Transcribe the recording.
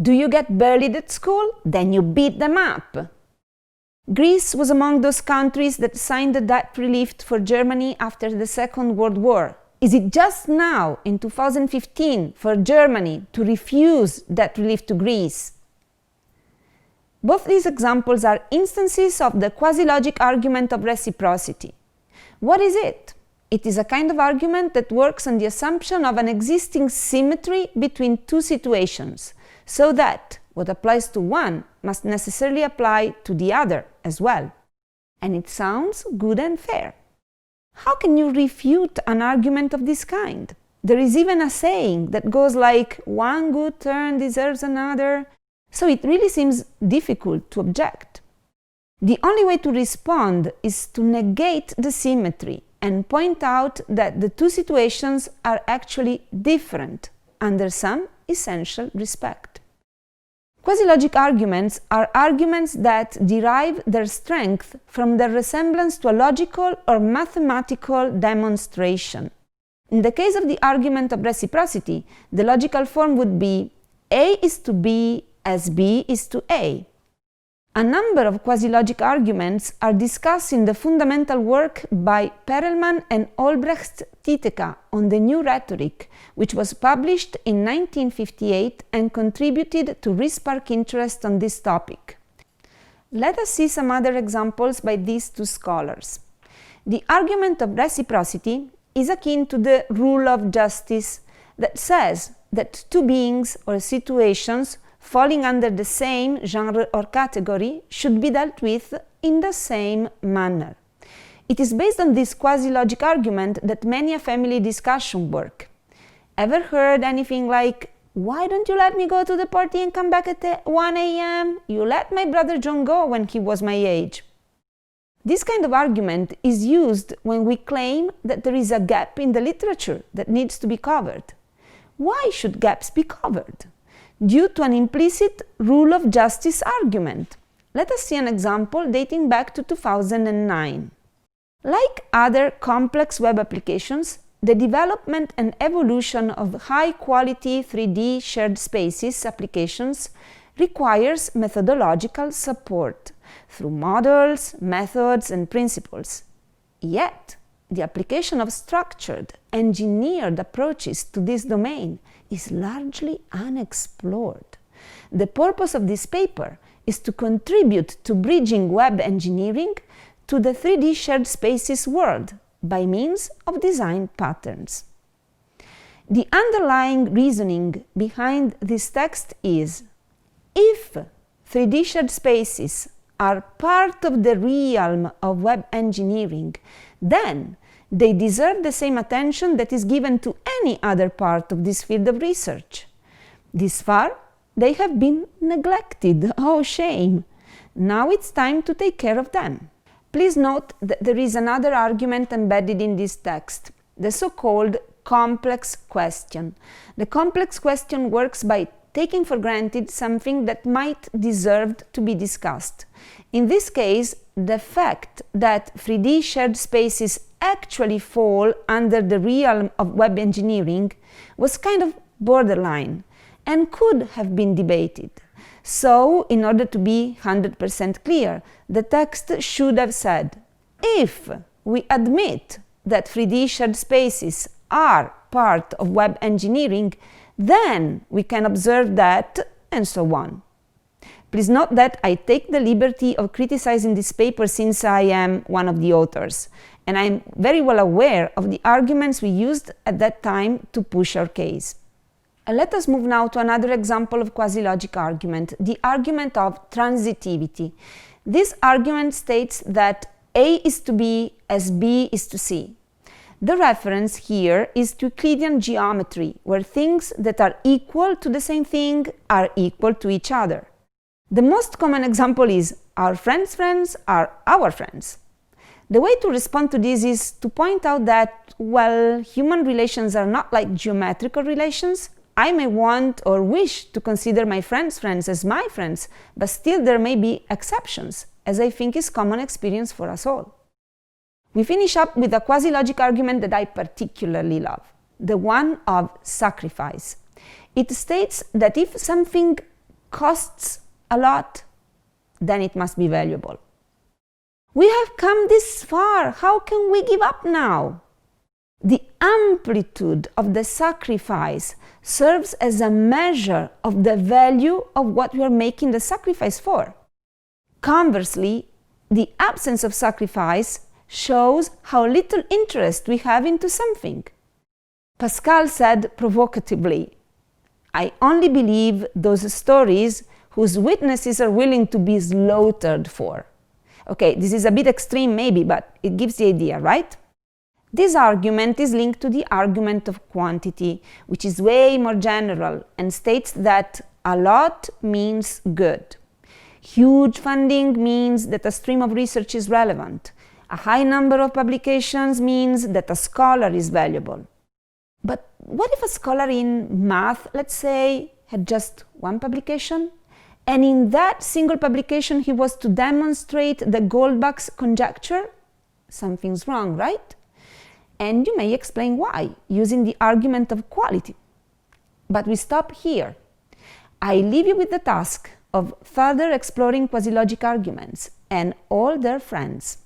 Do you get bullied at school? Then you beat them up. Greece was among those countries that signed the debt relief for Germany after the Second World War. Is it just now, in 2015, for Germany to refuse debt relief to Greece? Both these examples are instances of the quasi-logic argument of reciprocity. What is it? It is a kind of argument that works on the assumption of an existing symmetry between two situations, so that what applies to one must necessarily apply to the other as well. And it sounds good and fair. How can you refute an argument of this kind? There is even a saying that goes like, one good turn deserves another, so it really seems difficult to object. The only way to respond is to negate the symmetry and point out that the two situations are actually different under some essential respect. Quasi-logic arguments are arguments that derive their strength from their resemblance to a logical or mathematical demonstration. In the case of the argument of reciprocity, the logical form would be A is to B as B is to A. A number of quasi-logic arguments are discussed in the fundamental work by Perelman and Olbrecht-Titeka on the new rhetoric, which was published in 1958 and contributed to ReSpark interest on this topic. Let us see some other examples by these two scholars. The argument of reciprocity is akin to the rule of justice that says that two beings or situations falling under the same genre or category should be dealt with in the same manner. It is based on this quasi-logic argument that many a family discussion work. Ever heard anything like, why don't you let me go to the party and come back at 1 a.m.? You let my brother John go when he was my age. This kind of argument is used when we claim that there is a gap in the literature that needs to be covered. Why should gaps be covered? Due to an implicit rule of justice argument. Let us see an example dating back to 2009. Like other complex web applications, the development and evolution of high-quality 3D shared spaces applications requires methodological support through models, methods, and principles. Yet, the application of structured, engineered approaches to this domain is largely unexplored. The purpose of this paper is to contribute to bridging web engineering to the 3D shared spaces world by means of design patterns. The underlying reasoning behind this text is, if 3D shared spaces are part of the realm of web engineering, then they deserve the same attention that is given to any other part of this field of research. This far, they have been neglected. Oh, shame! Now it's time to take care of them. Please note that there is another argument embedded in this text, the so-called complex question. The complex question works by taking for granted something that might deserve to be discussed. In this case, the fact that 3D shared spaces actually fall under the realm of web engineering was kind of borderline and could have been debated. So, in order to be 100% clear, the text should have said, if we admit that 3D shared spaces are part of web engineering, then we can observe that, and so on. Please note that I take the liberty of criticizing this paper since I am one of the authors, and I am very well aware of the arguments we used at that time to push our case. Let us move now to another example of quasi-logic argument, the argument of transitivity. This argument states that A is to B as B is to C. The reference here is to Euclidean geometry, where things that are equal to the same thing are equal to each other. The most common example is our friends' friends are our friends. The way to respond to this is to point out that, well, human relations are not like geometrical relations. I may want or wish to consider my friends' friends as my friends, but still there may be exceptions, as I think is common experience for us all. We finish up with a quasi-logic argument that I particularly love, the one of sacrifice. It states that if something costs a lot, then it must be valuable. We have come this far, how can we give up now? The amplitude of the sacrifice serves as a measure of the value of what we are making the sacrifice for. Conversely, the absence of sacrifice shows how little interest we have into something. Pascal said provocatively, "I only believe those stories whose witnesses are willing to be slaughtered for." Okay, this is a bit extreme maybe, but it gives the idea, right? This argument is linked to the argument of quantity, which is way more general and states that a lot means good. Huge funding means that a stream of research is relevant. A high number of publications means that a scholar is valuable. But what if a scholar in math, let's say, had just one publication? And in that single publication he was to demonstrate the Goldbach's conjecture? Something's wrong, right? And you may explain why, using the argument of quality. But we stop here. I leave you with the task of further exploring quasi-logic arguments and all their friends.